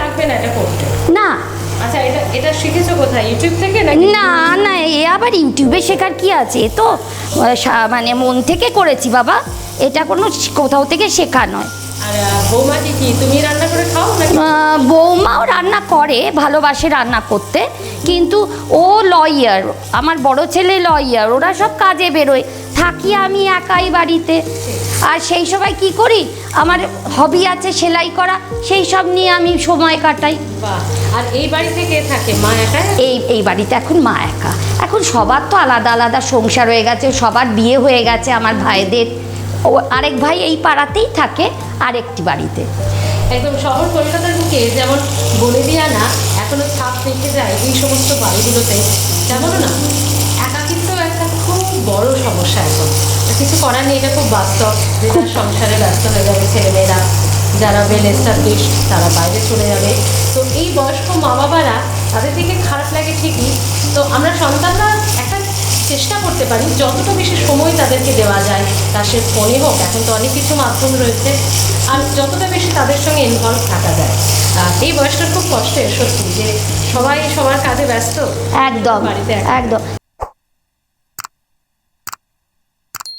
থাকবে না এটা করতে? না আচ্ছা, এটা এটা শিখেছো কোথায়, ইউটিউব থেকে নাকি? না না, এ আবার ইউটিউবে শেখার কি আছে? এ তো মানে মন থেকে করেছি বাবা, এটা কোনো কোথাও থেকে শেখা নয়। আর বৌমাকে কি তুমি রান্না করে খাও নাকি? বৌমাও রান্না করে, ভালোবাসে রান্না করতে, কিন্তু ও লয়ার, আমার বড় ছেলে লয়ার, ওরা সব কাজে বেরোয়, থাকি আমি একাই বাড়িতে। আর সেই সময় কি করি, আমার হবি আছে সেলাই করা, সেই সব নিয়ে আমি সময় কাটাই। বাহ। আর এই বাড়িতে কে থাকে, মা একাই? এই বাড়িতে এখন মা একা। এখন সবার তো আলাদা আলাদা সংসার হয়ে গেছে, সবার বিয়ে হয়ে গেছে, আমার ভাইদের ও আরেক ভাই এই পাড়াতেই থাকে আরেকটি বাড়িতে। একদম শহর কলকাতার বুকে যেমন বনেদিয়ানা এখনো ছাপ রেখে যায় এই সমস্ত বাড়িগুলোতে, তেমনও না একাকিত্ব একটা খুব বড় সমস্যা এখন। কিছু করার নেই, এটা খুব বাস্তব যে যার সংসারে ব্যস্ত হয়ে যাবে, ছেলেমেয়েরা যারা ওয়েল এস্টাবলিশ তারা বাইরে চলে যাবে। তো এই বয়স্ক মা বাবারা, তাদের দিকে খারাপ লাগে ঠিকই, তো আমরা সন্তানরা একটা চেষ্টা করতে পারি যতটা বেশি সময় তাদেরকে দেওয়া যায়, তা সে ফোনে হোক, এখন তো অনেক কিছু মাধ্যম রয়েছে, আর যতটা বেশি তাদের সঙ্গে ইনভলভ থাকা যায়। এই বয়সটা খুব কষ্টের সত্যি, যে সবাই সবার কাজে ব্যস্ত, একদম বাড়িতে একদম।